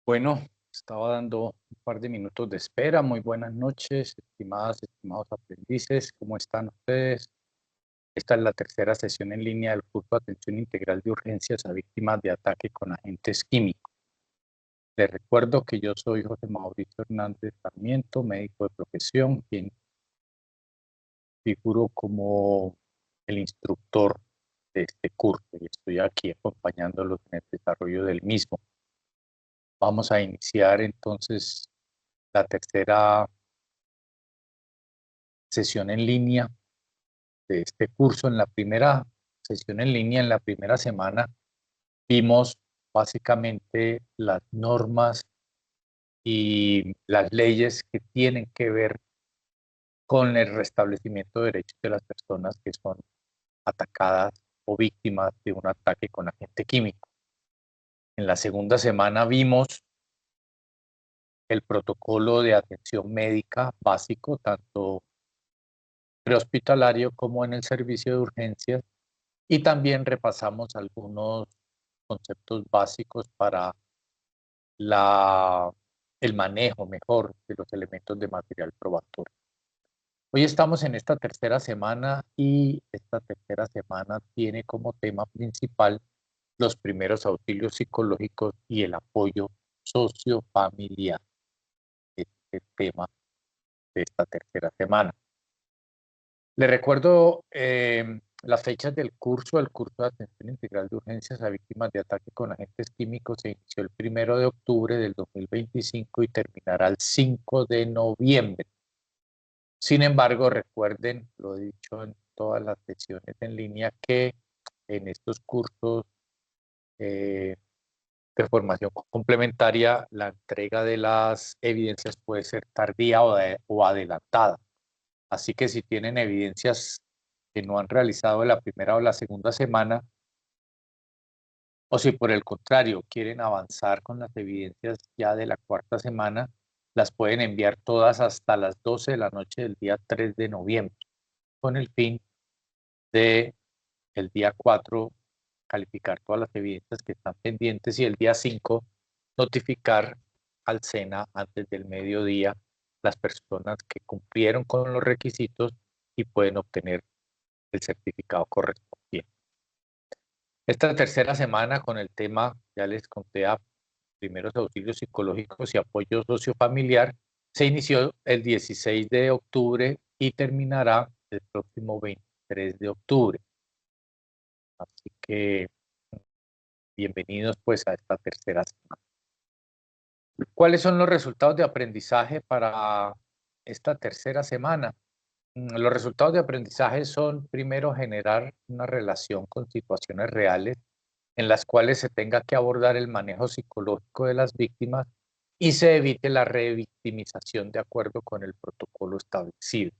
Bueno, estaba dando un par de minutos de espera. Muy buenas noches, estimadas, estimados aprendices. ¿Cómo están ustedes? Esta es la tercera sesión en línea del curso de Atención Integral de Urgencias a Víctimas de Ataque con Agentes Químicos. Les recuerdo que yo soy José Mauricio Hernández Sarmiento, médico de profesión, quien figuro como el instructor de este curso y estoy aquí acompañándolos en el desarrollo del mismo. Vamos a iniciar entonces la tercera sesión en línea de este curso. En la primera sesión en línea, en la primera semana, vimos básicamente las normas y las leyes que tienen que ver con el restablecimiento de derechos de las personas que son atacadas o víctimas de un ataque con agente químico. En la segunda semana vimos el protocolo de atención médica básico, tanto prehospitalario como en el servicio de urgencias, y también repasamos algunos conceptos básicos para el manejo mejor de los elementos de material probatorio. Hoy estamos en esta tercera semana y esta tercera semana tiene como tema principal los primeros auxilios psicológicos y el apoyo sociofamiliar. Este tema de esta tercera semana. Le recuerdo las fechas del curso. El curso de Atención Integral de Urgencias a Víctimas de Ataque con Agentes Químicos se inició el 1 de octubre del 2025 y terminará el 5 de noviembre. Sin embargo, recuerden, lo he dicho en todas las sesiones en línea, que en estos cursos de formación complementaria, la entrega de las evidencias puede ser tardía o adelantada. Así que si tienen evidencias que no han realizado la primera o la segunda semana, o si por el contrario quieren avanzar con las evidencias ya de la cuarta semana, las pueden enviar todas hasta las 12 de la noche del día 3 de noviembre, con el fin de el día 4 calificar todas las evidencias que están pendientes y el día 5 notificar al SENA antes del mediodía las personas que cumplieron con los requisitos y pueden obtener el certificado correspondiente. Esta tercera semana con el tema, ya les conté, a primeros auxilios psicológicos y apoyo sociofamiliar, se inició el 16 de octubre y terminará el próximo 23 de octubre. Así que bienvenidos pues a esta tercera semana. ¿Cuáles son los resultados de aprendizaje para esta tercera semana? Los resultados de aprendizaje son, primero, generar una relación con situaciones reales en las cuales se tenga que abordar el manejo psicológico de las víctimas y se evite la revictimización de acuerdo con el protocolo establecido.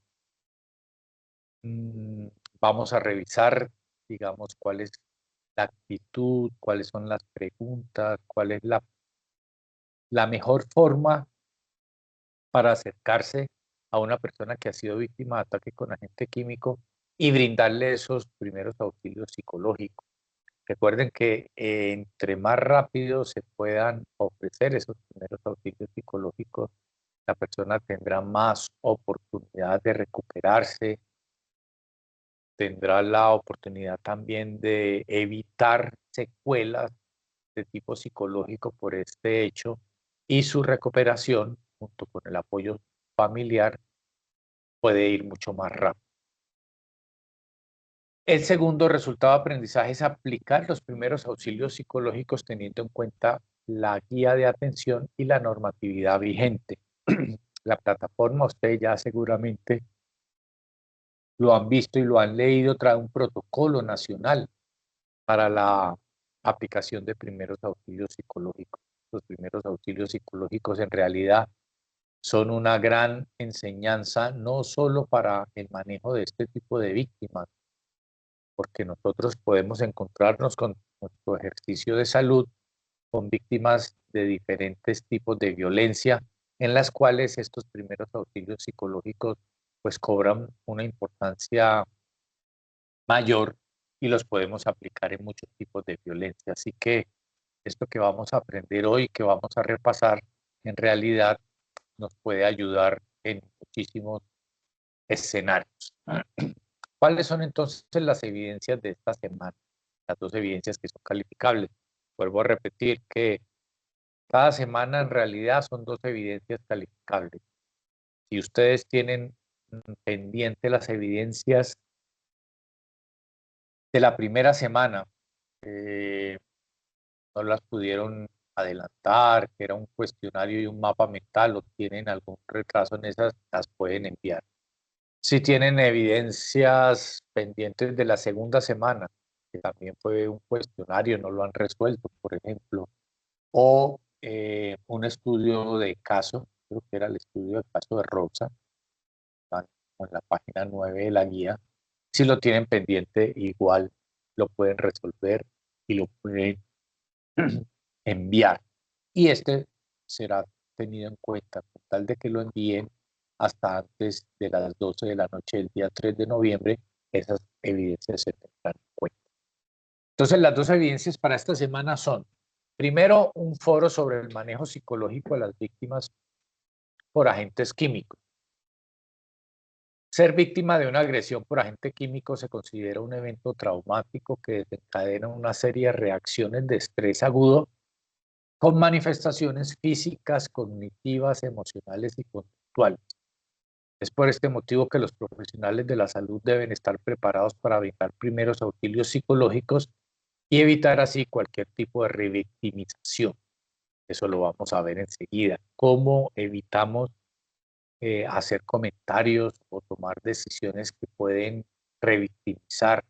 Mm, Vamos a revisar, digamos, cuál es la actitud, cuáles son las preguntas, cuál es la mejor forma para acercarse a una persona que ha sido víctima de ataque con agente químico y brindarle esos primeros auxilios psicológicos. Recuerden que entre más rápido se puedan ofrecer esos primeros auxilios psicológicos, la persona tendrá más oportunidad de recuperarse, tendrá la oportunidad también de evitar secuelas de tipo psicológico por este hecho y su recuperación, junto con el apoyo familiar, puede ir mucho más rápido. El segundo resultado de aprendizaje es aplicar los primeros auxilios psicológicos teniendo en cuenta la guía de atención y la normatividad vigente. La plataforma, ustedes ya seguramente lo han visto y lo han leído, trae un protocolo nacional para la aplicación de primeros auxilios psicológicos. Los primeros auxilios psicológicos en realidad son una gran enseñanza, no solo para el manejo de este tipo de víctimas, porque nosotros podemos encontrarnos con nuestro ejercicio de salud con víctimas de diferentes tipos de violencia, en las cuales estos primeros auxilios psicológicos pues cobran una importancia mayor y los podemos aplicar en muchos tipos de violencia. Así que esto que vamos a aprender hoy, que vamos a repasar, en realidad nos puede ayudar en muchísimos escenarios. ¿Cuáles son entonces las evidencias de esta semana? Las dos evidencias que son calificables. Vuelvo a repetir que cada semana en realidad son dos evidencias calificables. Si ustedes tienen pendiente las evidencias de la primera semana, no las pudieron adelantar, que era un cuestionario y un mapa mental, o tienen algún retraso en esas, las pueden enviar. Si tienen evidencias pendientes de la segunda semana, que también fue un cuestionario, no lo han resuelto, por ejemplo, o un estudio de caso, creo que era el estudio de caso de Rosa, en la página 9 de la guía. Si lo tienen pendiente, igual lo pueden resolver y lo pueden enviar. Y este será tenido en cuenta, con tal de que lo envíen hasta antes de las 12 de la noche del día 3 de noviembre, esas evidencias se tendrán en cuenta. Entonces, las dos evidencias para esta semana son, primero, un foro sobre el manejo psicológico de las víctimas por agentes químicos. Ser víctima de una agresión por agente químico se considera un evento traumático que desencadena una serie de reacciones de estrés agudo con manifestaciones físicas, cognitivas, emocionales y conductuales. Es por este motivo que los profesionales de la salud deben estar preparados para brindar primeros auxilios psicológicos y evitar así cualquier tipo de revictimización. Eso lo vamos a ver enseguida. ¿Cómo evitamos hacer comentarios o tomar decisiones que pueden revictimizar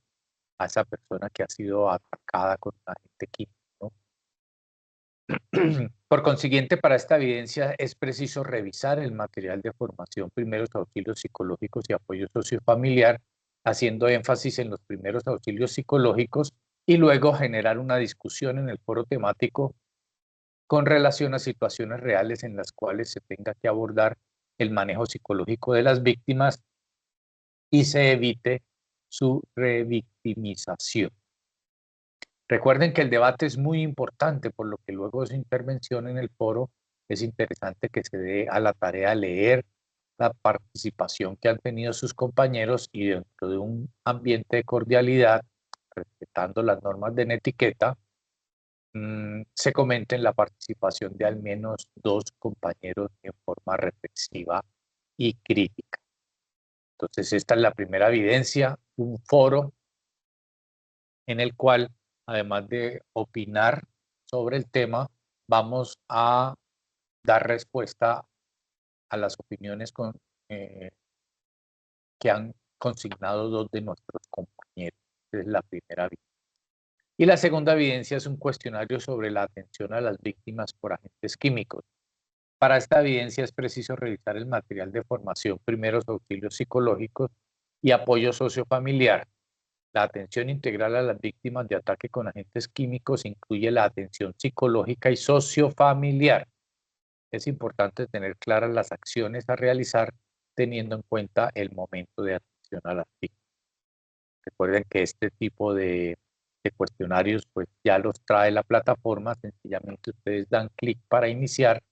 a esa persona que ha sido atacada con un agente químico, ¿no? Por consiguiente, para esta evidencia es preciso revisar el material de formación, primeros auxilios psicológicos y apoyo sociofamiliar, haciendo énfasis en los primeros auxilios psicológicos y luego generar una discusión en el foro temático con relación a situaciones reales en las cuales se tenga que abordar el manejo psicológico de las víctimas y se evite su revictimización. Recuerden que el debate es muy importante, por lo que luego de su intervención en el foro es interesante que se dé a la tarea de leer la participación que han tenido sus compañeros y dentro de un ambiente de cordialidad, respetando las normas de etiqueta, se comenten la participación de al menos dos compañeros en forma reflexiva y crítica. Entonces, esta es la primera evidencia, un foro en el cual, además de opinar sobre el tema, vamos a dar respuesta a las opiniones que han consignado dos de nuestros compañeros. Esa es la primera evidencia. Y la segunda evidencia es un cuestionario sobre la atención a las víctimas por agentes químicos. Para esta evidencia es preciso revisar el material de formación, primeros auxilios psicológicos y apoyo sociofamiliar. La atención integral a las víctimas de ataque con agentes químicos incluye la atención psicológica y sociofamiliar. Es importante tener claras las acciones a realizar teniendo en cuenta el momento de atención a las víctimas. Recuerden que este tipo de cuestionarios pues ya los trae la plataforma, sencillamente ustedes dan clic para iniciar,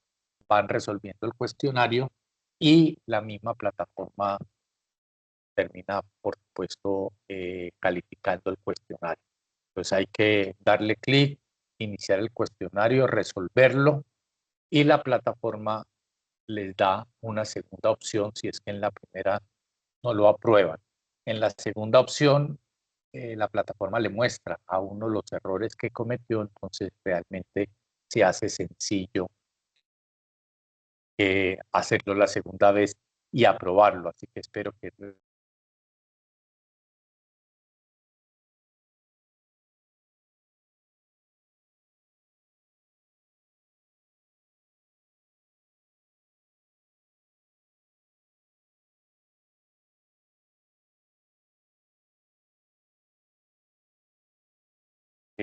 van resolviendo el cuestionario y la misma plataforma termina, por supuesto, calificando el cuestionario. Entonces hay que darle clic, iniciar el cuestionario, resolverlo y la plataforma les da una segunda opción si es que en la primera no lo aprueban. En la segunda opción, la plataforma le muestra a uno los errores que cometió, entonces realmente se hace sencillo hacerlo la segunda vez y aprobarlo. Así que espero que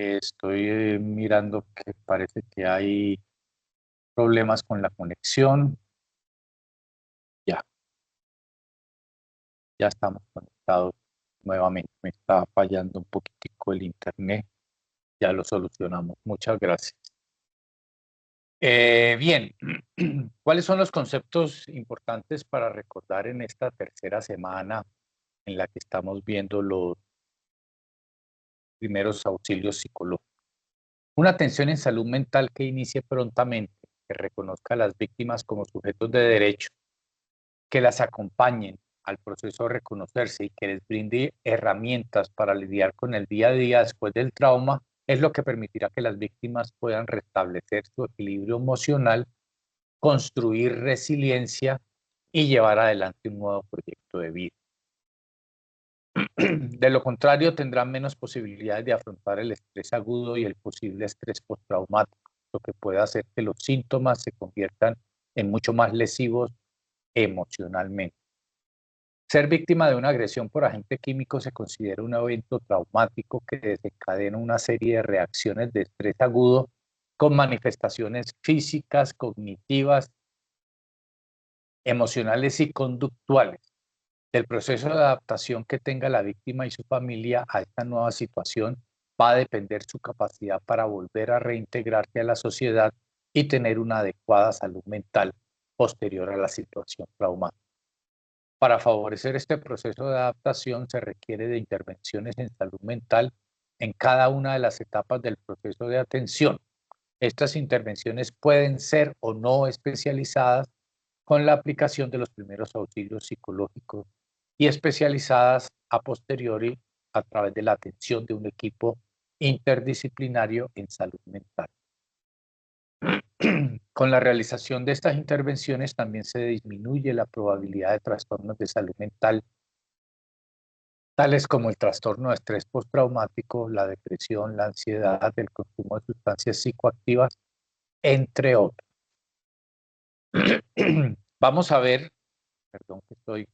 estoy mirando que parece que hay problemas con la conexión. Ya, ya estamos conectados nuevamente. Me está fallando un poquitico el internet. Ya lo solucionamos. Muchas gracias. Bien, ¿cuáles son los conceptos importantes para recordar en esta tercera semana en la que estamos viendo los primeros auxilios psicológicos? Una atención en salud mental que inicie prontamente, que reconozca a las víctimas como sujetos de derecho, que las acompañen al proceso de reconocerse y que les brinde herramientas para lidiar con el día a día después del trauma, es lo que permitirá que las víctimas puedan restablecer su equilibrio emocional, construir resiliencia y llevar adelante un nuevo proyecto de vida. De lo contrario, tendrán menos posibilidades de afrontar el estrés agudo y el posible estrés postraumático, lo que puede hacer que los síntomas se conviertan en mucho más lesivos emocionalmente. Ser víctima de una agresión por agente químico se considera un evento traumático que desencadena una serie de reacciones de estrés agudo con manifestaciones físicas, cognitivas, emocionales y conductuales. Del proceso de adaptación que tenga la víctima y su familia a esta nueva situación va a depender su capacidad para volver a reintegrarse a la sociedad y tener una adecuada salud mental posterior a la situación traumática. Para favorecer este proceso de adaptación se requiere de intervenciones en salud mental en cada una de las etapas del proceso de atención. Estas intervenciones pueden ser o no especializadas con la aplicación de los primeros auxilios psicológicos y especializadas a posteriori a través de la atención de un equipo interdisciplinario en salud mental. Con la realización de estas intervenciones también se disminuye la probabilidad de trastornos de salud mental, tales como el trastorno de estrés postraumático, la depresión, la ansiedad, el consumo de sustancias psicoactivas, entre otros. Vamos a ver, perdón que estoy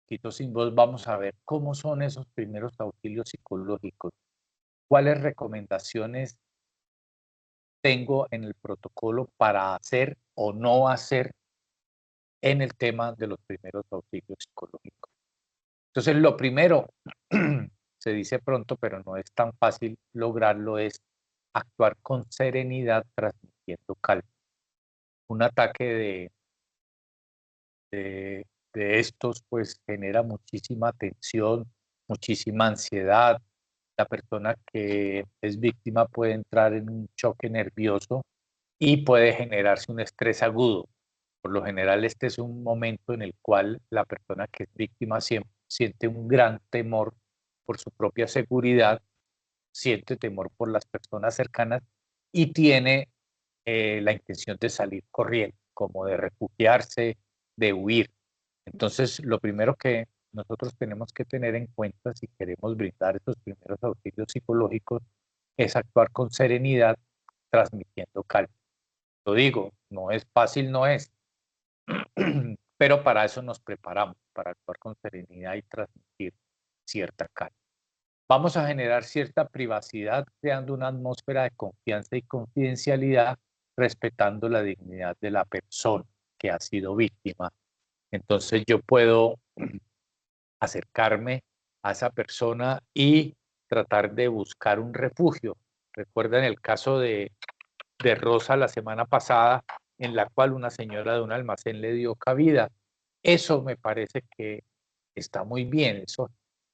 quito sin voz, vamos a ver cómo son esos primeros auxilios psicológicos, cuáles recomendaciones tengo en el protocolo para hacer o no hacer en el tema de los primeros auxilios psicológicos. Entonces, lo primero, se dice pronto, pero no es tan fácil lograrlo, es actuar con serenidad transmitiendo calma. Un ataque de estos pues genera muchísima tensión, muchísima ansiedad. La persona que es víctima puede entrar en un choque nervioso y puede generarse un estrés agudo. Por lo general, este es un momento en el cual la persona que es víctima siente un gran temor por su propia seguridad, siente temor por las personas cercanas y tiene la intención de salir corriendo, como de refugiarse, de huir. Entonces, lo primero que nosotros tenemos que tener en cuenta si queremos brindar estos primeros auxilios psicológicos es actuar con serenidad, transmitiendo calma. Lo digo, no es fácil, no es, pero para eso nos preparamos, para actuar con serenidad y transmitir cierta calma. Vamos a generar cierta privacidad, creando una atmósfera de confianza y confidencialidad, respetando la dignidad de la persona que ha sido víctima. Entonces yo puedo acercarme a esa persona y tratar de buscar un refugio. Recuerden el caso de Rosa la semana pasada, en la cual una señora de un almacén le dio cabida. Eso me parece que está muy bien, eso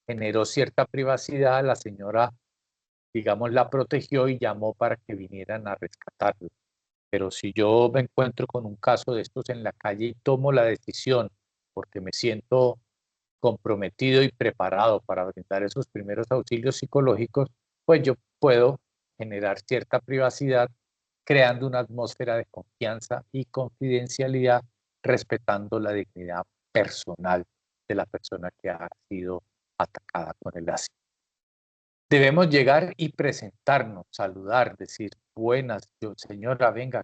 generó cierta privacidad, la señora, digamos, la protegió y llamó para que vinieran a rescatarlo. Pero si yo me encuentro con un caso de estos en la calle y tomo la decisión porque me siento comprometido y preparado para brindar esos primeros auxilios psicológicos, pues yo puedo generar cierta privacidad creando una atmósfera de confianza y confidencialidad, respetando la dignidad personal de la persona que ha sido atacada con el ácido. Debemos llegar y presentarnos, saludar, decir, buenas, yo, señora, venga,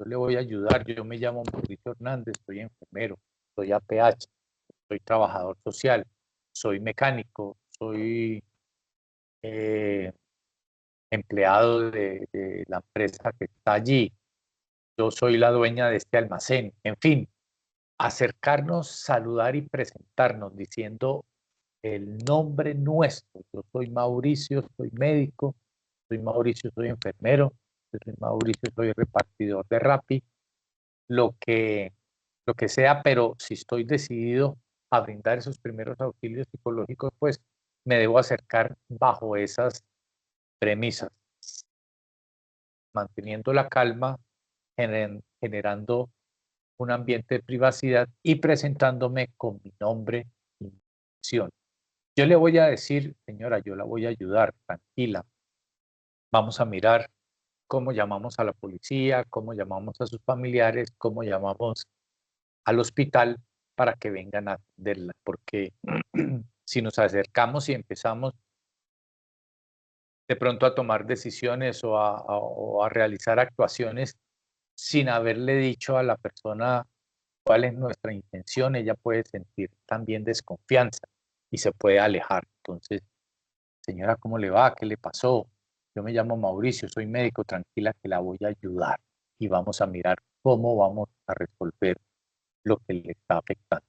yo le voy a ayudar, yo me llamo Mauricio Hernández, soy enfermero, soy APH, soy trabajador social, soy mecánico, soy eh, empleado de la empresa que está allí, yo soy la dueña de este almacén, en fin, acercarnos, saludar y presentarnos diciendo el nombre nuestro. Yo soy Mauricio, soy médico, soy Mauricio, soy enfermero, yo soy Mauricio, soy repartidor de Rappi, lo que, lo que sea, pero si estoy decidido a brindar esos primeros auxilios psicológicos, pues me debo acercar bajo esas premisas, manteniendo la calma, generando un ambiente de privacidad y presentándome con mi nombre y mi dirección. Yo le voy a decir, señora, yo la voy a ayudar, tranquila, vamos a mirar cómo llamamos a la policía, cómo llamamos a sus familiares, cómo llamamos al hospital para que vengan a atenderla, porque si nos acercamos y empezamos de pronto a tomar decisiones o a realizar actuaciones sin haberle dicho a la persona cuál es nuestra intención, ella puede sentir también desconfianza y se puede alejar. Entonces, señora, ¿cómo le va? ¿Qué le pasó? Yo me llamo Mauricio, soy médico, tranquila que la voy a ayudar y vamos a mirar cómo vamos a resolver lo que le está afectando.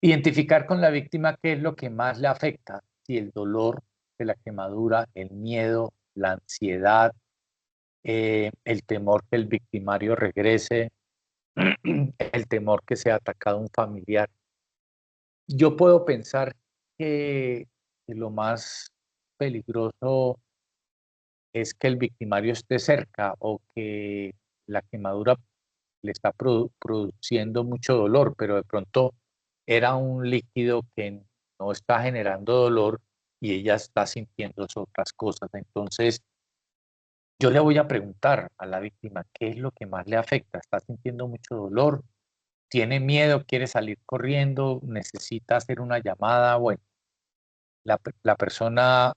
Identificar con la víctima qué es lo que más le afecta, si el dolor de la quemadura, el miedo, la ansiedad, el temor que el victimario regrese, el temor que sea atacado un familiar. Yo puedo pensar que lo más peligroso es que el victimario esté cerca o que la quemadura le está produciendo mucho dolor, pero de pronto era un líquido que no está generando dolor y ella está sintiendo otras cosas. Entonces, yo le voy a preguntar a la víctima qué es lo que más le afecta. ¿Está sintiendo mucho dolor? ¿Tiene miedo? ¿Quiere salir corriendo? ¿Necesita hacer una llamada? Bueno, la persona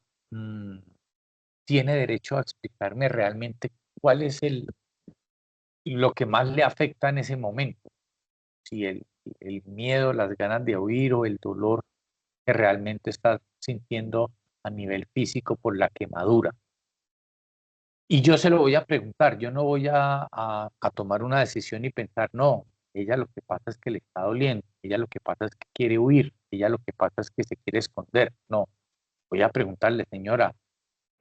tiene derecho a explicarme realmente cuál es lo que más le afecta en ese momento. Si el miedo, las ganas de huir o el dolor que realmente está sintiendo a nivel físico por la quemadura. Y yo se lo voy a preguntar, yo no voy a tomar una decisión y pensar, no, ella lo que pasa es que le está doliendo, ella lo que pasa es que quiere huir, ella lo que pasa es que se quiere esconder. No, voy a preguntarle, señora,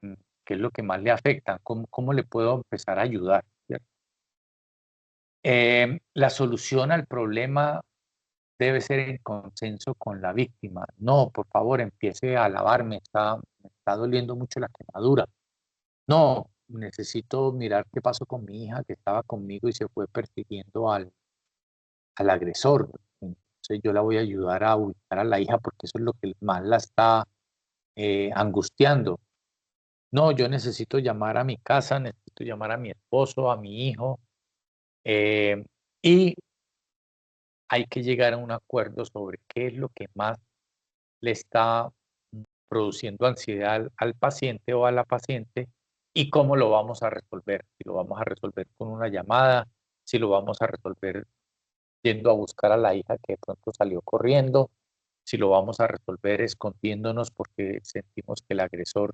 mm, ¿qué es lo que más le afecta? ¿Cómo le puedo empezar a ayudar? ¿Cierto? La solución al problema debe ser en consenso con la víctima. No, por favor, empiece a lavarme, me está doliendo mucho la quemadura. No, necesito mirar qué pasó con mi hija que estaba conmigo y se fue persiguiendo al agresor. Entonces yo la voy a ayudar a ubicar a la hija porque eso es lo que más la está angustiando. No, yo necesito llamar a mi casa, necesito llamar a mi esposo, a mi hijo, eh, y hay que llegar a un acuerdo sobre qué es lo que más le está produciendo ansiedad al paciente o a la paciente y cómo lo vamos a resolver. Si lo vamos a resolver con una llamada, si lo vamos a resolver yendo a buscar a la hija que de pronto salió corriendo, si lo vamos a resolver escondiéndonos porque sentimos que el agresor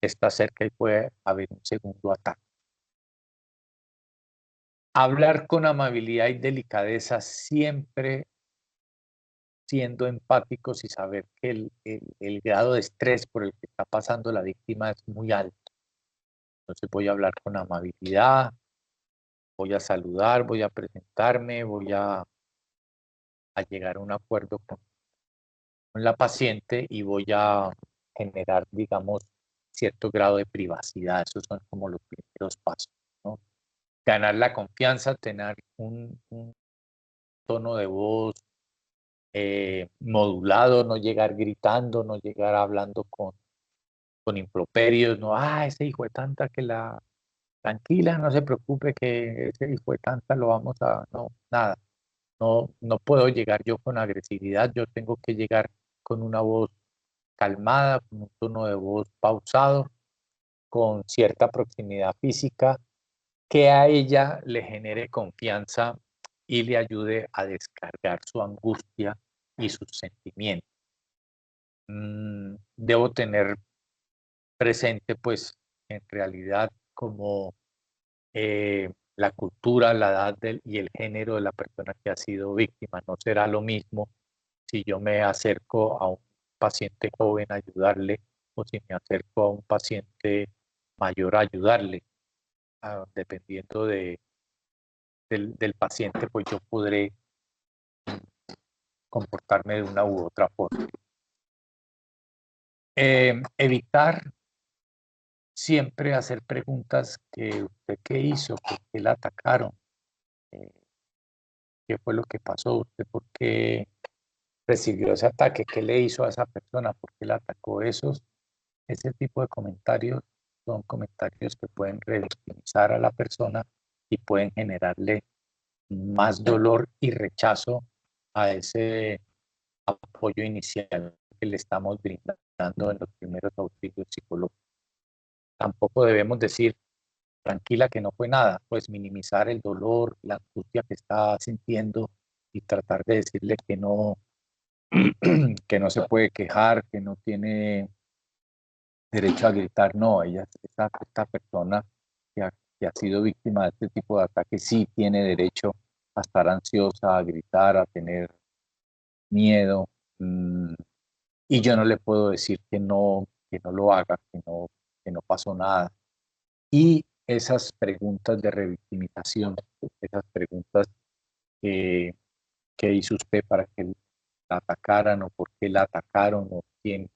está cerca y puede haber un segundo ataque. Hablar con amabilidad y delicadeza, siempre siendo empáticos y saber que el grado de estrés por el que está pasando la víctima es muy alto. Entonces voy a hablar con amabilidad, voy a saludar, voy a presentarme, voy a llegar a un acuerdo con la paciente y voy a generar, digamos, cierto grado de privacidad. Esos son como los primeros pasos, ¿no? Ganar la confianza, tener un tono de voz modulado, no llegar gritando, no llegar hablando con improperios, no, ese hijo de tanta que la tranquila, no se preocupe que ese hijo de tanta lo vamos a, no, nada, no puedo llegar yo con agresividad, yo tengo que llegar con una voz calmada, con un tono de voz pausado, con cierta proximidad física, que a ella le genere confianza y le ayude a descargar su angustia y sus sentimientos. Debo tener presente, pues, en realidad como la cultura, la edad y el género de la persona que ha sido víctima. No será lo mismo si yo me acerco a un paciente joven a ayudarle o si me acerco a un paciente mayor a ayudarle. dependiendo del paciente, pues yo podré comportarme de una u otra forma. Evitar siempre hacer preguntas que usted qué hizo, por qué la atacaron, eh, qué fue lo que pasó, usted por qué recibió ese ataque, qué le hizo a esa persona, por qué la atacó. Ese tipo de comentarios son comentarios que pueden revictimizar a la persona y pueden generarle más dolor y rechazo a ese apoyo inicial que le estamos brindando en los primeros auxilios psicológicos. Tampoco debemos decir, tranquila, que no fue nada, pues minimizar el dolor, la angustia que está sintiendo y tratar de decirle que no, que no se puede quejar, que no tiene derecho a gritar. No, esta persona que ha sido víctima de este tipo de ataques sí tiene derecho a estar ansiosa, a gritar, a tener miedo. Y yo no le puedo decir que no lo haga, que no pasó nada. Y esas preguntas de revictimización, esas preguntas que, que hizo usted para que la atacaran o por qué la atacaron o quién,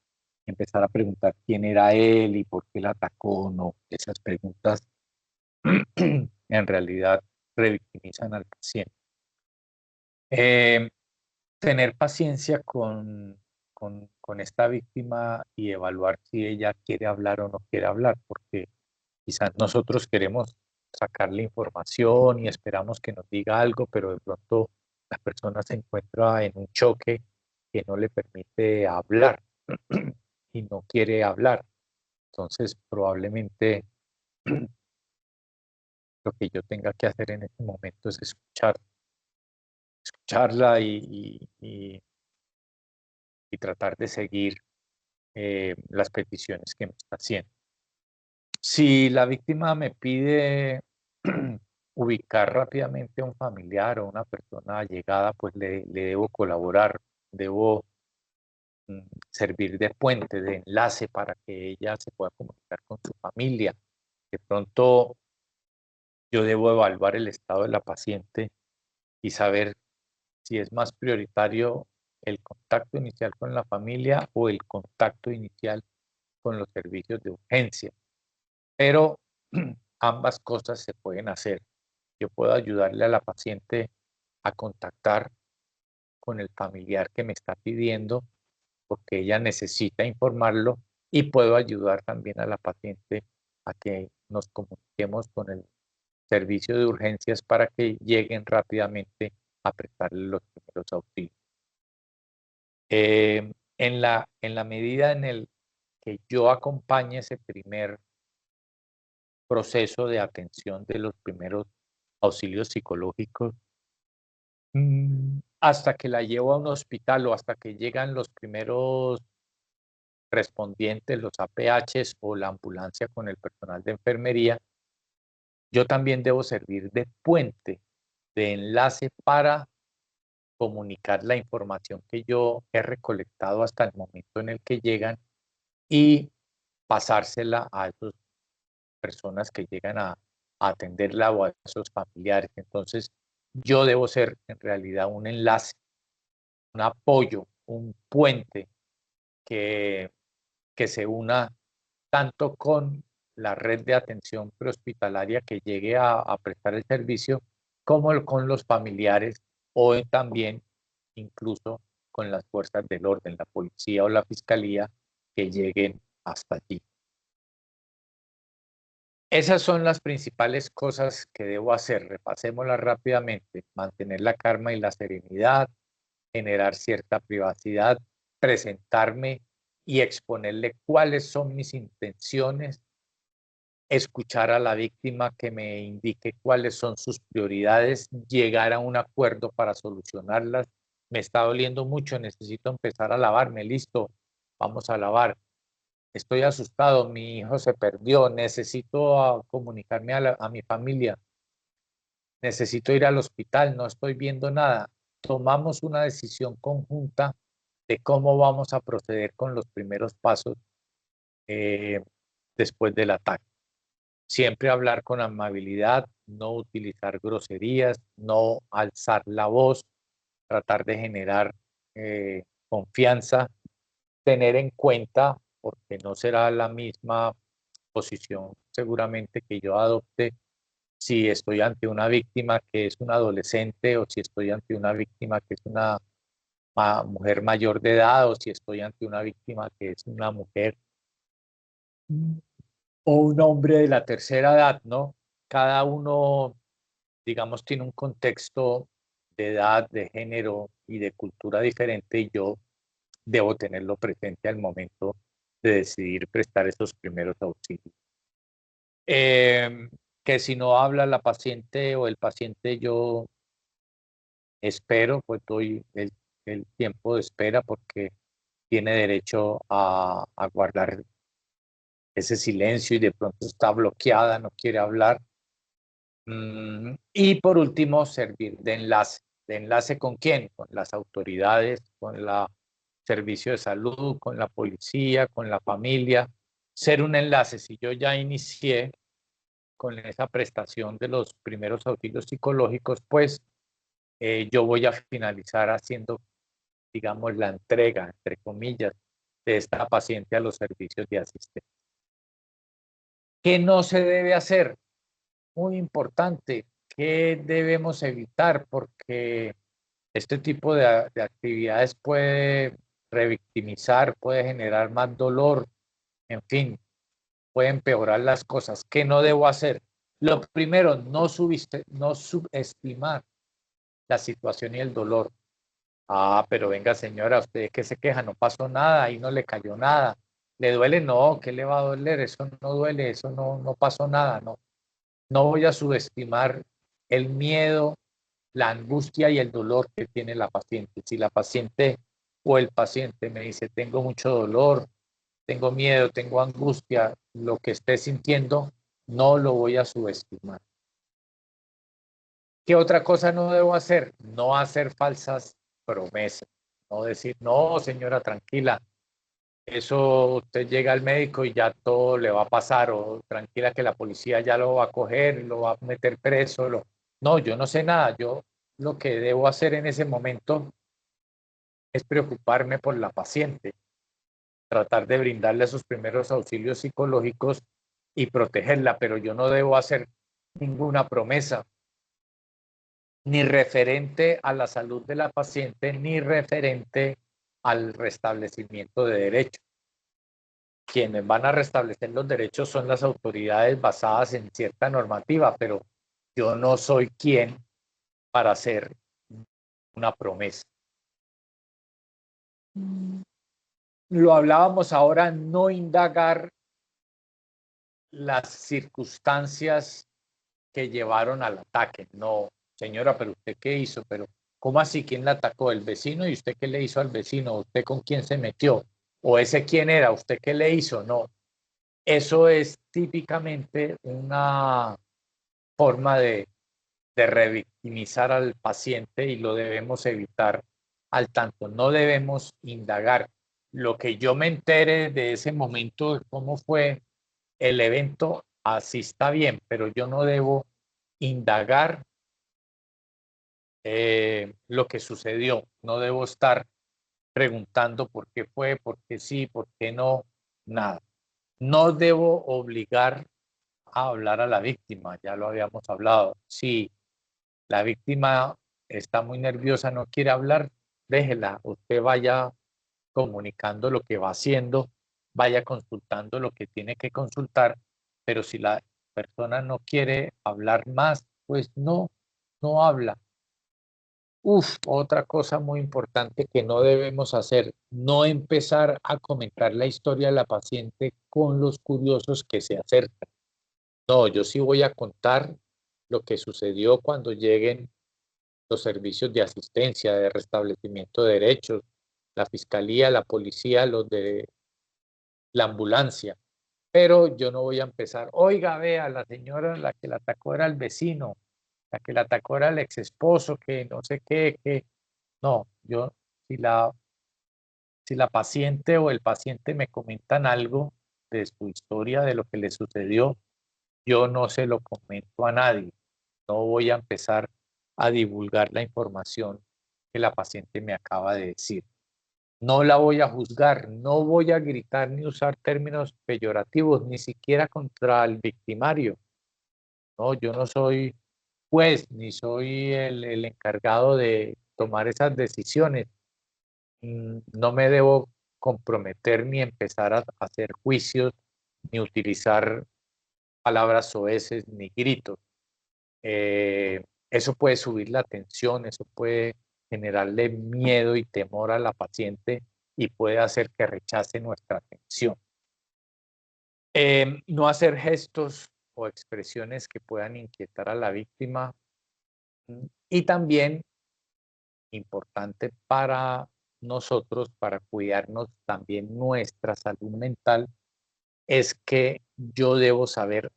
empezar a preguntar quién era él y por qué la atacó, no, esas preguntas en realidad revictimizan al paciente. Tener paciencia con esta víctima y evaluar si ella quiere hablar o no quiere hablar, porque quizás nosotros queremos sacarle información y esperamos que nos diga algo, pero de pronto la persona se encuentra en un choque que no le permite hablar y no quiere hablar. Entonces, probablemente lo que yo tenga que hacer en este momento es escucharla y tratar de seguir las peticiones que me está haciendo. Si la víctima me pide ubicar rápidamente a un familiar o una persona allegada, pues le debo colaborar, debo servir de puente, de enlace para que ella se pueda comunicar con su familia. De pronto yo debo evaluar el estado de la paciente y saber si es más prioritario el contacto inicial con la familia o el contacto inicial con los servicios de urgencia. Pero ambas cosas se pueden hacer. Yo puedo ayudarle a la paciente a contactar con el familiar que me está pidiendo porque ella necesita informarlo y puedo ayudar también a la paciente a que nos comuniquemos con el servicio de urgencias para que lleguen rápidamente a prestarle los primeros auxilios. En la medida en el que yo acompañe ese primer proceso de atención de los primeros auxilios psicológicos, hasta que la llevo a un hospital o hasta que llegan los primeros respondientes, los APHs o la ambulancia con el personal de enfermería, yo también debo servir de puente, de enlace para comunicar la información que yo he recolectado hasta el momento en el que llegan y pasársela a esas personas que llegan a atenderla o a esos familiares. Entonces, yo debo ser en realidad un enlace, un apoyo, un puente que, que se una tanto con la red de atención prehospitalaria que llegue a prestar el servicio, como con los familiares o también incluso con las fuerzas del orden, la policía o la fiscalía que lleguen hasta allí. Esas son las principales cosas que debo hacer. Repasémoslas rápidamente. Mantener la calma y la serenidad, generar cierta privacidad, presentarme y exponerle cuáles son mis intenciones, escuchar a la víctima que me indique cuáles son sus prioridades, llegar a un acuerdo para solucionarlas. Me está doliendo mucho, necesito empezar a lavarme, listo, vamos a lavar. Estoy asustado, mi hijo se perdió, necesito comunicarme a mi familia, necesito ir al hospital, no estoy viendo nada. Tomamos una decisión conjunta de cómo vamos a proceder con los primeros pasos después del ataque. Siempre hablar con amabilidad, no utilizar groserías, no alzar la voz, tratar de generar confianza, tener en cuenta, porque no será la misma posición seguramente que yo adopte si estoy ante una víctima que es un adolescente o si estoy ante una víctima que es una mujer mayor de edad o si estoy ante una víctima que es una mujer o un hombre de la tercera edad, ¿no? Cada uno, digamos, tiene un contexto de edad, de género y de cultura diferente y yo debo tenerlo presente al momento de decidir prestar esos primeros auxilios. Que si no habla la paciente o el paciente, yo espero, pues doy el tiempo de espera porque tiene derecho a guardar ese silencio y de pronto está bloqueada, no quiere hablar. Y por último, servir de enlace. ¿De enlace con quién? Con las autoridades, con la servicio de salud, con la policía, con la familia. Ser un enlace. Si yo ya inicié con esa prestación de los primeros auxilios psicológicos, pues yo voy a finalizar haciendo, digamos, la entrega, entre comillas, de esta paciente a los servicios de asistencia. ¿Qué no se debe hacer? Muy importante. ¿Qué debemos evitar? Porque este tipo de actividades puede revictimizar, puede generar más dolor, en fin, puede empeorar las cosas. ¿Qué no debo hacer? Lo primero, no subestimar la situación y el dolor. Ah, pero venga señora, usted que se queja, no pasó nada, ahí no le cayó nada. ¿Le duele? No, ¿qué le va a doler? Eso no duele, eso no pasó nada, no. No voy a subestimar el miedo, la angustia y el dolor que tiene la paciente. Si la paciente o el paciente me dice, tengo mucho dolor, tengo miedo, tengo angustia, lo que esté sintiendo, no lo voy a subestimar. ¿Qué otra cosa no debo hacer? No hacer falsas promesas. No decir, no, señora, tranquila, eso usted llega al médico y ya todo le va a pasar, o tranquila que la policía ya lo va a coger, lo va a meter preso. No, yo no sé nada. Yo lo que debo hacer en ese momento es preocuparme por la paciente, tratar de brindarle sus primeros auxilios psicológicos y protegerla, pero yo no debo hacer ninguna promesa ni referente a la salud de la paciente, ni referente al restablecimiento de derechos. Quienes van a restablecer los derechos son las autoridades basadas en cierta normativa, pero yo no soy quien para hacer una promesa. Lo hablábamos ahora, no indagar las circunstancias que llevaron al ataque. No, señora, pero usted qué hizo, pero ¿cómo así? ¿Quién la atacó? ¿El vecino? ¿Y usted qué le hizo al vecino? ¿Usted con quién se metió? ¿O ese quién era? ¿Usted qué le hizo? No. Eso es típicamente una forma de revictimizar al paciente y lo debemos evitar al tanto. No debemos indagar. Lo que yo me entere de ese momento, de cómo fue el evento, así está bien, pero yo no debo indagar lo que sucedió. No debo estar preguntando por qué fue, por qué sí, por qué no, nada. No debo obligar a hablar a la víctima, ya lo habíamos hablado. Si la víctima está muy nerviosa, no quiere hablar, déjela. Usted vaya comunicando lo que va haciendo, vaya consultando lo que tiene que consultar, pero si la persona no quiere hablar más, pues no habla. Otra cosa muy importante que no debemos hacer, no empezar a comentar la historia de la paciente con los curiosos que se acercan. No, yo sí voy a contar lo que sucedió cuando lleguen los servicios de asistencia, de restablecimiento de derechos, la fiscalía, la policía, los de la ambulancia. Pero yo no voy a empezar, oiga, vea, la señora la que la atacó era el vecino, la que la atacó era el ex esposo, que no sé qué, que no, yo, si la paciente o el paciente me comentan algo de su historia, de lo que le sucedió, yo no se lo comento a nadie. No voy a empezar a divulgar la información que la paciente me acaba de decir. No la voy a juzgar, no voy a gritar ni usar términos peyorativos, ni siquiera contra el victimario. No, yo no soy juez, ni soy el encargado de tomar esas decisiones. No me debo comprometer ni empezar a hacer juicios, ni utilizar palabras soeces, ni gritos. Eso puede subir la tensión, eso puede generarle miedo y temor a la paciente y puede hacer que rechace nuestra atención. No hacer gestos o expresiones que puedan inquietar a la víctima. Y también, importante para nosotros, para cuidarnos también nuestra salud mental, es que yo debo saber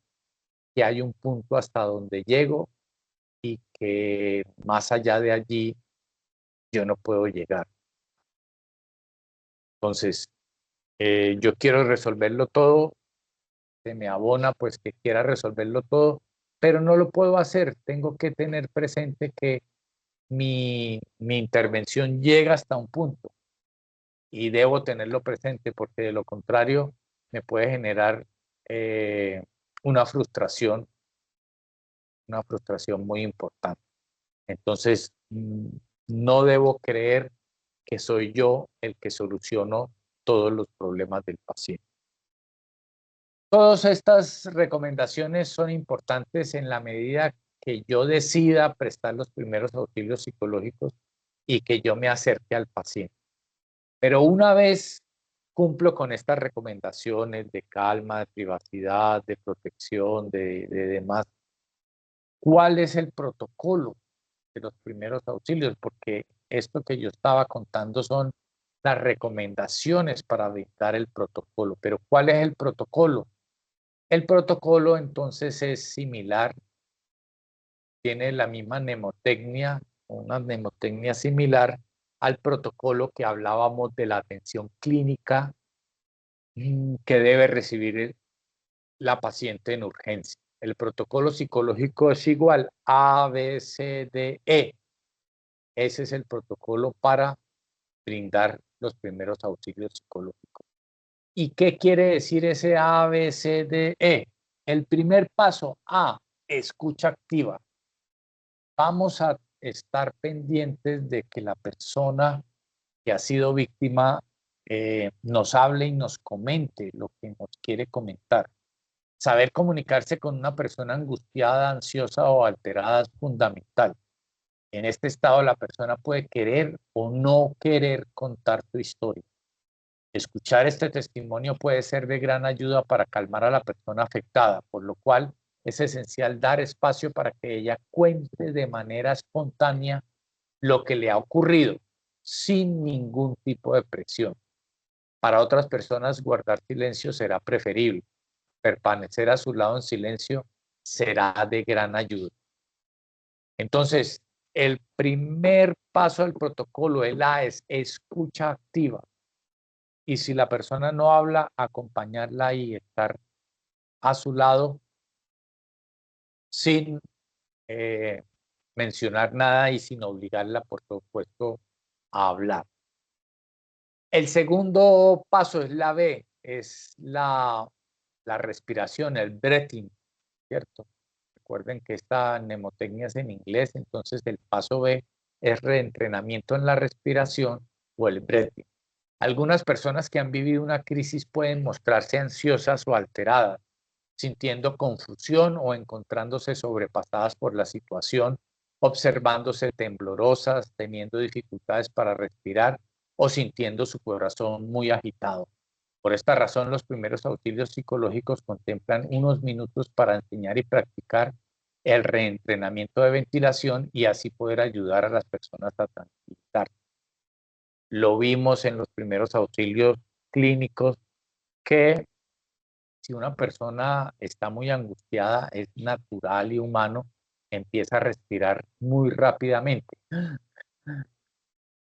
que hay un punto hasta donde llego y que más allá de allí yo no puedo llegar. Entonces, yo quiero resolverlo todo, se me abona pues que quiera resolverlo todo, pero no lo puedo hacer. Tengo que tener presente que mi intervención llega hasta un punto y debo tenerlo presente porque de lo contrario me puede generar eh, una frustración muy importante. Entonces, no debo creer que soy yo el que soluciono todos los problemas del paciente. Todas estas recomendaciones son importantes en la medida que yo decida prestar los primeros auxilios psicológicos y que yo me acerque al paciente. Pero una vez cumplo con estas recomendaciones de calma, de privacidad, de protección, de demás, ¿cuál es el protocolo de los primeros auxilios? Porque esto que yo estaba contando son las recomendaciones para brindar el protocolo. Pero ¿cuál es el protocolo? El protocolo entonces es similar, tiene la misma mnemotecnia, una mnemotecnia similar al protocolo que hablábamos de la atención clínica que debe recibir la paciente en urgencia. El protocolo psicológico es igual A, B, C, D, E. Ese es el protocolo para brindar los primeros auxilios psicológicos. ¿Y qué quiere decir ese A, B, C, D, E? El primer paso, A, escucha activa. Vamos a estar pendientes de que la persona que ha sido víctima nos hable y nos comente lo que nos quiere comentar. Saber comunicarse con una persona angustiada, ansiosa o alterada es fundamental. En este estado la persona puede querer o no querer contar su historia. Escuchar este testimonio puede ser de gran ayuda para calmar a la persona afectada, por lo cual es esencial dar espacio para que ella cuente de manera espontánea lo que le ha ocurrido, sin ningún tipo de presión. Para otras personas, guardar silencio será preferible. Permanecer a su lado en silencio será de gran ayuda. Entonces, el primer paso del protocolo, el A, es escucha activa. Y si la persona no habla, acompañarla y estar a su lado sin mencionar nada y sin obligarla, por supuesto, a hablar. El segundo paso es la B, es la respiración, el breathing, ¿cierto? Recuerden que esta mnemotecnia es en inglés, entonces el paso B es reentrenamiento en la respiración o el breathing. Algunas personas que han vivido una crisis pueden mostrarse ansiosas o alteradas, sintiendo confusión o encontrándose sobrepasadas por la situación, observándose temblorosas, teniendo dificultades para respirar o sintiendo su corazón muy agitado. Por esta razón, los primeros auxilios psicológicos contemplan unos minutos para enseñar y practicar el reentrenamiento de ventilación y así poder ayudar a las personas a tranquilizar. Lo vimos en los primeros auxilios clínicos que si una persona está muy angustiada, es natural y humano, empieza a respirar muy rápidamente.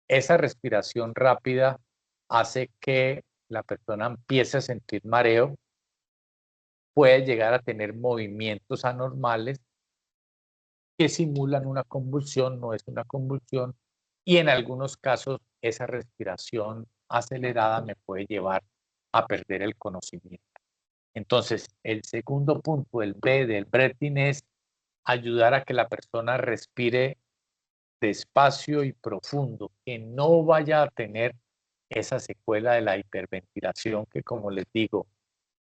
Esa respiración rápida hace que la persona empiece a sentir mareo puede llegar a tener movimientos anormales que simulan una convulsión, no es una convulsión, y en algunos casos esa respiración acelerada me puede llevar a perder el conocimiento. Entonces, el segundo punto, el B del breathing, es ayudar a que la persona respire despacio y profundo, que no vaya a tener esa secuela de la hiperventilación que, como les digo,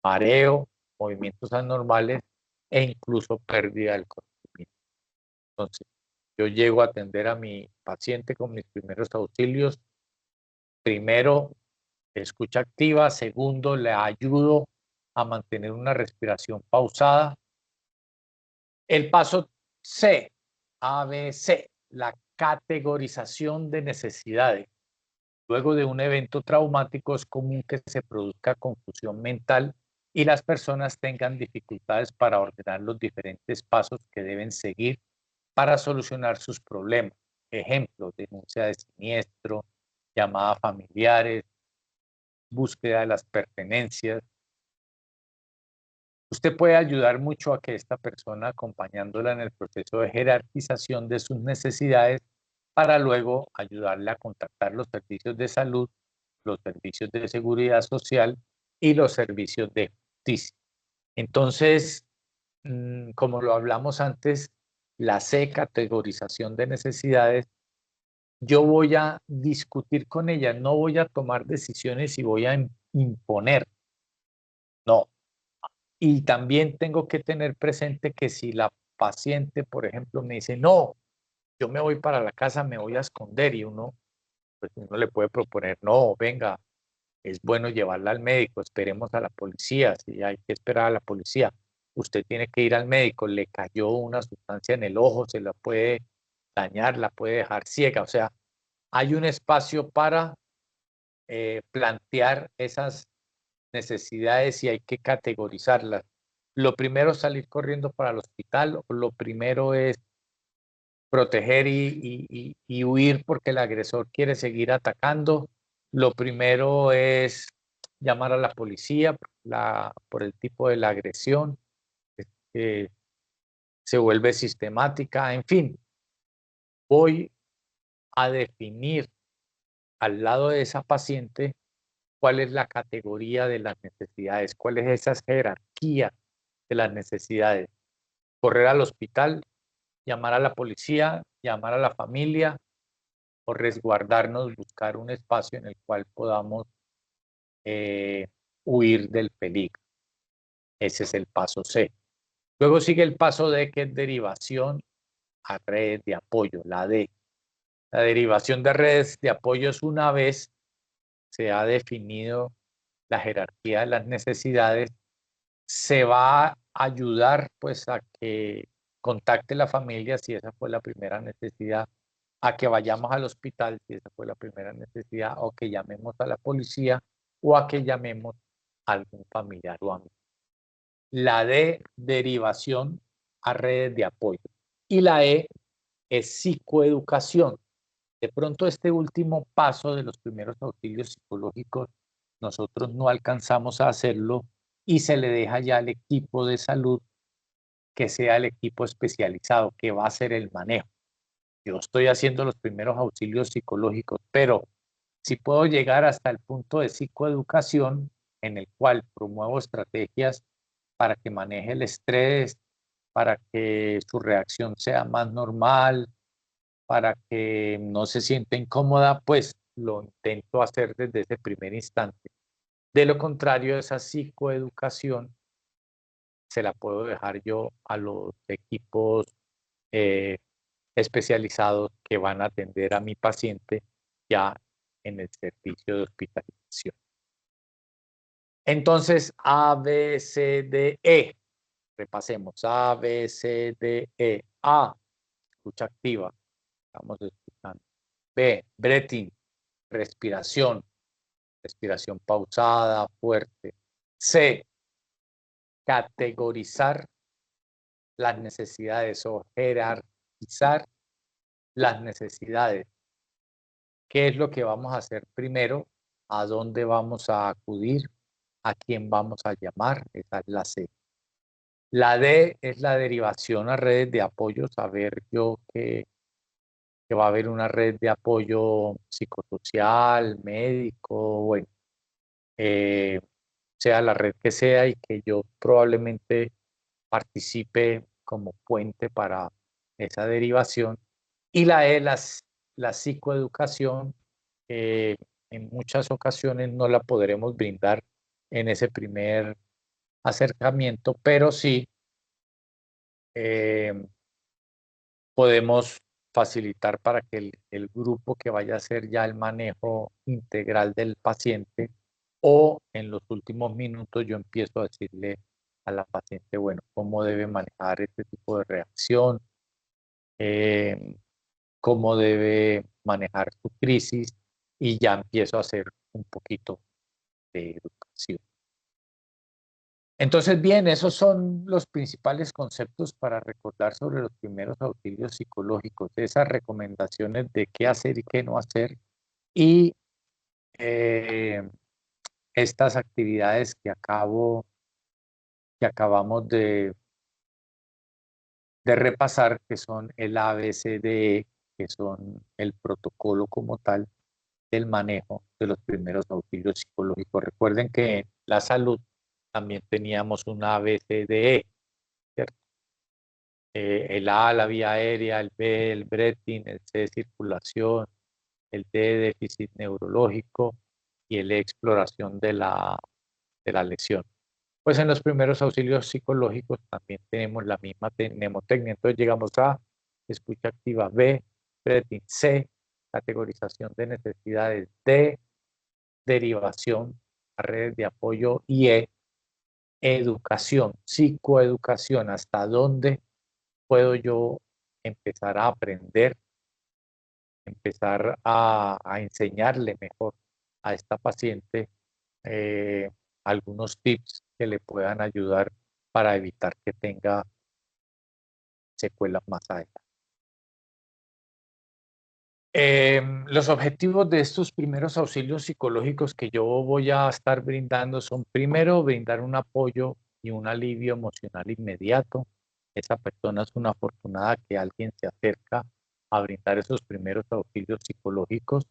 mareo, movimientos anormales e incluso pérdida del conocimiento. Entonces, yo llego a atender a mi paciente con mis primeros auxilios. Primero, escucha activa. Segundo, le ayudo a mantener una respiración pausada. El paso C, ABC, la categorización de necesidades. Luego de un evento traumático es común que se produzca confusión mental y las personas tengan dificultades para ordenar los diferentes pasos que deben seguir para solucionar sus problemas. Ejemplo, denuncia de siniestro, llamada a familiares, búsqueda de las pertenencias. Usted puede ayudar mucho a que esta persona, acompañándola en el proceso de jerarquización de sus necesidades, para luego ayudarle a contactar los servicios de salud, los servicios de seguridad social y los servicios de justicia. Entonces, como lo hablamos antes, la C, categorización de necesidades, yo voy a discutir con ella, no voy a tomar decisiones y voy a imponer, no. Y también tengo que tener presente que si la paciente, por ejemplo, me dice, no, yo me voy para la casa, me voy a esconder y uno, pues uno le puede proponer, no, venga, es bueno llevarla al médico, esperemos a la policía, si hay que esperar a la policía, usted tiene que ir al médico, le cayó una sustancia en el ojo, se la puede dañar, la puede dejar ciega, o sea, hay un espacio para plantear esas necesidades y hay que categorizarlas. Lo primero es salir corriendo para el hospital, lo primero es proteger y huir porque el agresor quiere seguir atacando. Lo primero es llamar a la policía por el tipo de la agresión, que se vuelve sistemática, en fin, voy a definir al lado de esa paciente cuál es la categoría de las necesidades, cuál es esa jerarquía de las necesidades. Correr al hospital, llamar a la policía, llamar a la familia o resguardarnos, buscar un espacio en el cual podamos eh, huir del peligro. Ese es el paso C. Luego sigue el paso D, que es derivación a redes de apoyo, la D. La derivación de redes de apoyo es una vez se ha definido la jerarquía de las necesidades, se va a ayudar pues a que contacte la familia si esa fue la primera necesidad, a que vayamos al hospital si esa fue la primera necesidad, o que llamemos a la policía o a que llamemos a algún familiar o amigo. La D, derivación a redes de apoyo. Y la E es psicoeducación. De pronto este último paso de los primeros auxilios psicológicos, nosotros no alcanzamos a hacerlo y se le deja ya al equipo de salud que sea el equipo especializado que va a hacer el manejo. Yo estoy haciendo los primeros auxilios psicológicos, pero si puedo llegar hasta el punto de psicoeducación en el cual promuevo estrategias para que maneje el estrés, para que su reacción sea más normal, para que no se sienta incómoda, pues lo intento hacer desde ese primer instante. De lo contrario, esa psicoeducación se la puedo dejar yo a los equipos eh, especializados que van a atender a mi paciente ya en el servicio de hospitalización. Entonces, A, B, C, D, E. Repasemos. A, B, C, D, E. A, escucha activa. Estamos escuchando. B, breathing, respiración. Respiración pausada, fuerte. C, categorizar las necesidades o jerarquizar las necesidades. ¿Qué es lo que vamos a hacer primero? ¿A dónde vamos a acudir? ¿A quién vamos a llamar? Esa es la C. La D es la derivación a redes de apoyo, saber yo que va a haber una red de apoyo psicosocial, médico, bueno, sea la red que sea y que yo probablemente participe como puente para esa derivación. Y la E, la psicoeducación, en muchas ocasiones no la podremos brindar en ese primer acercamiento, pero sí eh, podemos facilitar para que el grupo que vaya a hacer ya el manejo integral del paciente o en los últimos minutos yo empiezo a decirle a la paciente, bueno, cómo debe manejar este tipo de reacción, eh, cómo debe manejar su crisis y ya empiezo a hacer un poquito de educación. Entonces, bien, esos son los principales conceptos para recordar sobre los primeros auxilios psicológicos, esas recomendaciones de qué hacer y qué no hacer y eh, estas actividades que acabamos de repasar, que son el ABCDE, que son el protocolo como tal del manejo de los primeros auxilios psicológicos. Recuerden que en la salud también teníamos un ABCDE, ¿cierto? El A, la vía aérea, el B, el breathing, el C, circulación, el D, déficit neurológico y el E, exploración de la lesión. Pues en los primeros auxilios psicológicos también tenemos la misma mnemotecnia. Entonces llegamos a escucha activa, B, breathing, C, categorización de necesidades, D, derivación a redes de apoyo y E, educación, psicoeducación, hasta dónde puedo yo empezar a aprender, empezar a enseñarle mejor a esta paciente eh, algunos tips que le puedan ayudar para evitar que tenga secuelas más adelante. Los objetivos de estos primeros auxilios psicológicos que yo voy a estar brindando son, primero, brindar un apoyo y un alivio emocional inmediato. Esa persona es una afortunada que alguien se acerca a brindar esos primeros auxilios psicológicos.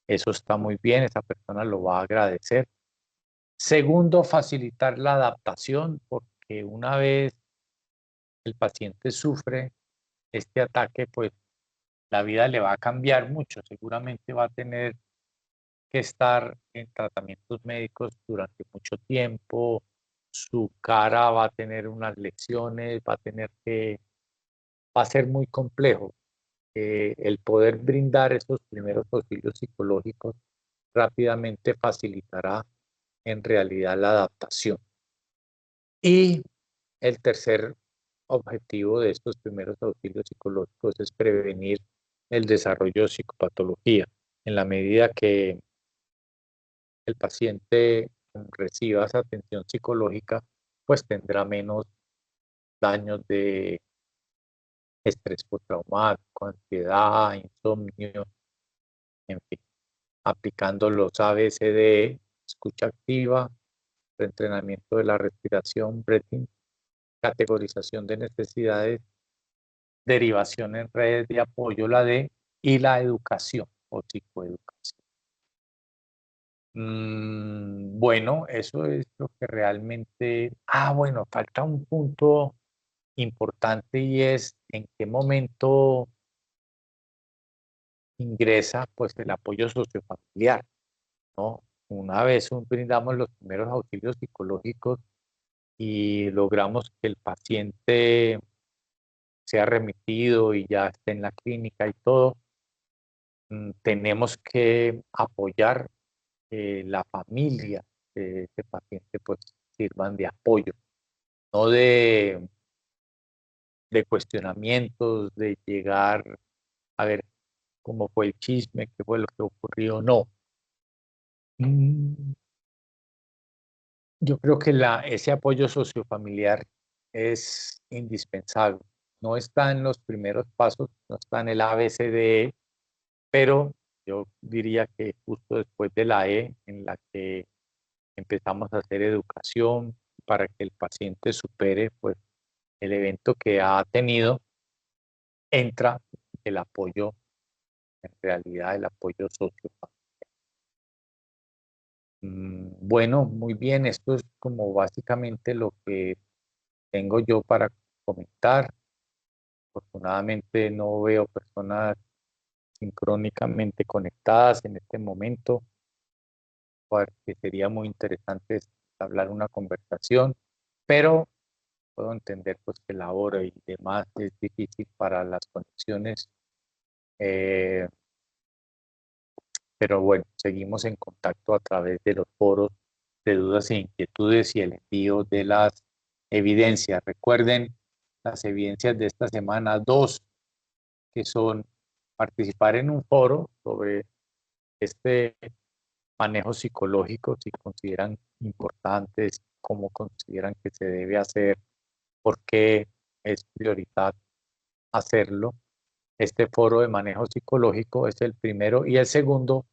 Eso está muy bien, esa persona lo va a agradecer. Segundo, facilitar la adaptación, porque una vez el paciente sufre este ataque, pues la vida le va a cambiar mucho. Seguramente va a tener que estar en tratamientos médicos durante mucho tiempo, su cara va a tener unas lecciones, va a ser muy complejo. El poder brindar esos primeros auxilios psicológicos rápidamente facilitará en realidad la adaptación. Y el tercer objetivo de estos primeros auxilios psicológicos es prevenir el desarrollo de psicopatología. En la medida que el paciente reciba esa atención psicológica, pues tendrá menos daños de estrés postraumático, ansiedad, insomnio, en fin, aplicando los ABCD, escucha activa, entrenamiento de la respiración, breathing, categorización de necesidades, derivación en redes de apoyo, la D, y la educación o psicoeducación. Bueno, eso es lo que realmente... bueno, falta un punto importante y es en qué momento ingresa pues el apoyo sociofamiliar, ¿no? Una vez brindamos los primeros auxilios psicológicos y logramos que el paciente sea remitido y ya esté en la clínica y todo, tenemos que apoyar la familia de ese paciente, pues sirvan de apoyo, no de cuestionamientos, de llegar a ver cómo fue el chisme, qué fue lo que ocurrió, no. Mm, Yo creo que ese apoyo sociofamiliar es indispensable. No está en los primeros pasos, no está en el ABCDE, pero yo diría que justo después de la E, en la que empezamos a hacer educación para que el paciente supere pues, el evento que ha tenido, entra el apoyo, en realidad el apoyo sociofamiliar. Bueno, muy bien, esto es como básicamente lo que tengo yo para comentar. Afortunadamente no veo personas sincrónicamente conectadas en este momento, porque sería muy interesante hablar una conversación, pero puedo entender pues que la hora y demás es difícil para las conexiones, eh, pero bueno, seguimos en contacto a través de los foros de dudas e inquietudes y el envío de las evidencias. Recuerden las evidencias de esta semana, dos, que son participar en un foro sobre este manejo psicológico, si consideran importantes, cómo consideran que se debe hacer, por qué es prioridad hacerlo. Este foro de manejo psicológico es el primero y el segundo,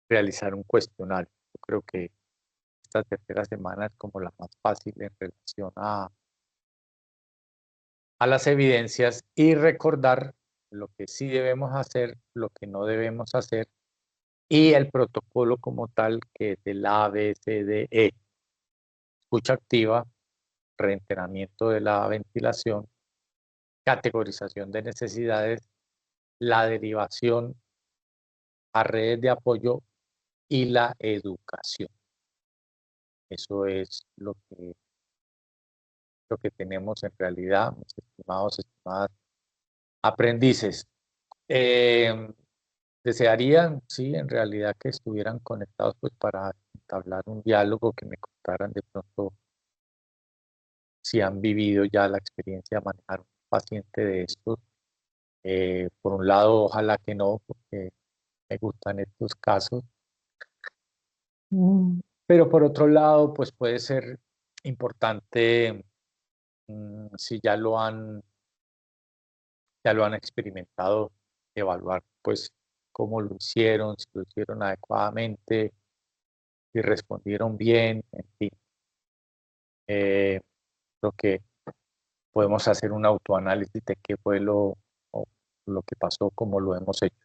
realizar un cuestionario. Yo creo que esta tercera semana es como la más fácil en relación a las evidencias y recordar lo que sí debemos hacer, lo que no debemos hacer y el protocolo como tal que es el ABCDE. Escucha activa, reentrenamiento de la ventilación, categorización de necesidades, la derivación a redes de apoyo y la educación. Eso es lo que tenemos en realidad, mis estimados, estimadas aprendices. Eh, desearían, sí, en realidad que estuvieran conectados pues para entablar un diálogo, que me contaran de pronto si han vivido ya la experiencia de manejar un paciente de estos. Por un lado, ojalá que no, porque me gustan estos casos. Pero por otro lado, pues puede ser importante, si ya lo han experimentado, evaluar pues cómo lo hicieron, si lo hicieron adecuadamente, si respondieron bien, en fin. Creo que podemos hacer un autoanálisis de qué fue o lo que pasó, cómo lo hemos hecho.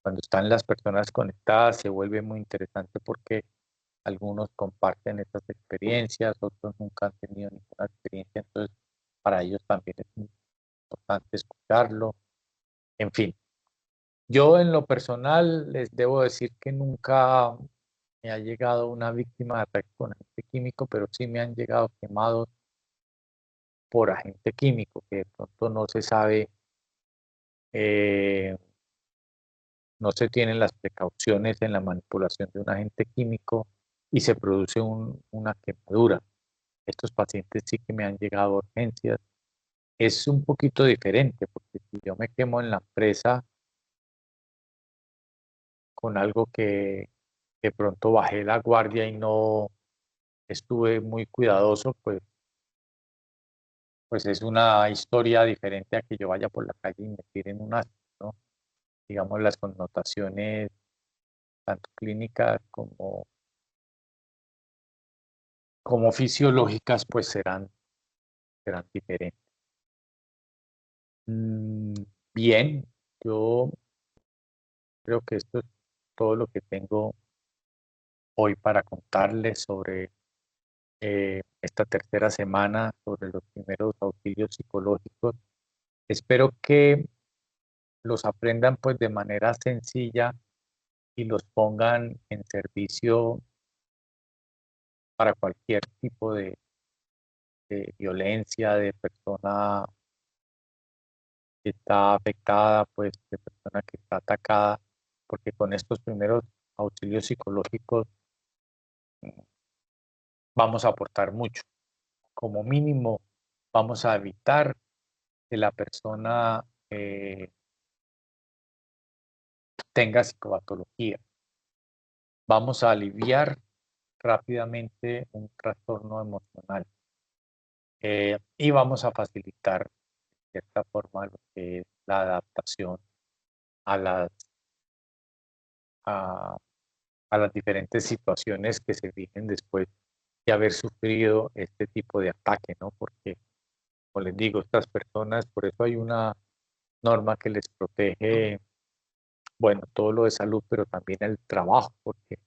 Cuando están las personas conectadas se vuelve muy interesante porque algunos comparten estas experiencias, otros nunca han tenido ninguna experiencia, entonces para ellos también es muy importante escucharlo. En fin, yo en lo personal les debo decir que nunca me ha llegado una víctima de ataque con agente químico, pero sí me han llegado quemados por agente químico, que de pronto no se sabe, eh, no se tienen las precauciones en la manipulación de un agente químico y se produce una quemadura. Estos pacientes sí que me han llegado a urgencias. Es un poquito diferente, porque si yo me quemo en la empresa con algo que de pronto bajé la guardia y no estuve muy cuidadoso, pues es una historia diferente a que yo vaya por la calle y me tiren un ácido, ¿no? Digamos, las connotaciones tanto clínicas como fisiológicas, pues serán diferentes. Mm, bien, yo creo que esto es todo lo que tengo hoy para contarles sobre esta tercera semana, sobre los primeros auxilios psicológicos. Espero que los aprendan pues de manera sencilla y los pongan en servicio para cualquier tipo de violencia, de persona que está afectada, pues de persona que está atacada, porque con estos primeros auxilios psicológicos vamos a aportar mucho. Como mínimo, vamos a evitar que la persona tenga psicopatología. Vamos a aliviar rápidamente un trastorno emocional y vamos a facilitar de cierta forma lo que es la adaptación a a, a las diferentes situaciones que se viven después de haber sufrido este tipo de ataque, ¿no? Porque como les digo, estas personas, por eso hay una norma que les protege, bueno, todo lo de salud, pero también el trabajo, porque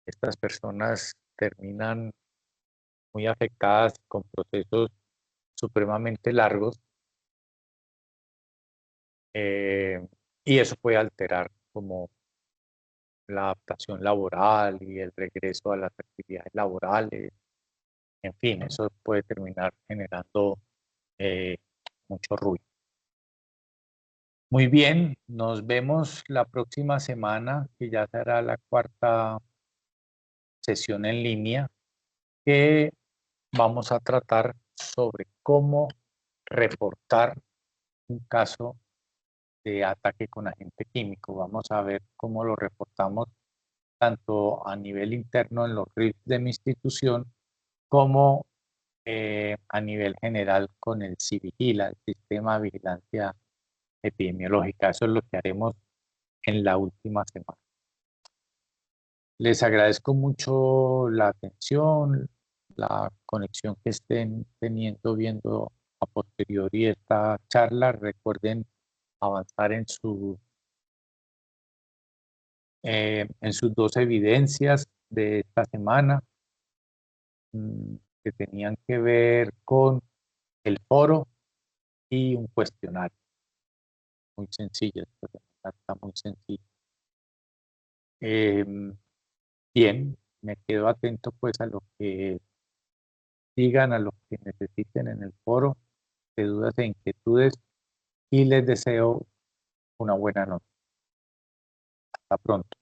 estas personas terminan muy afectadas con procesos supremamente largos, eh, y eso puede alterar como la adaptación laboral y el regreso a las actividades laborales. En fin, eso puede terminar generando eh, mucho ruido. Muy bien, nos vemos la próxima semana, que ya será la cuarta sesión en línea, que vamos a tratar sobre cómo reportar un caso de ataque con agente químico. Vamos a ver cómo lo reportamos tanto a nivel interno en los RIF de mi institución como a nivel general con el CIVIGILA, el Sistema de Vigilancia Epidemiológica. Eso es lo que haremos en la última semana. Les agradezco mucho la atención, la conexión que estén teniendo viendo a posteriori esta charla. Recuerden avanzar en sus dos evidencias de esta semana, que tenían que ver con el foro y un cuestionario. Muy sencilla, está muy sencilla. Bien, me quedo atento pues a lo que digan, a lo que necesiten en el foro de dudas e inquietudes y les deseo una buena noche. Hasta pronto.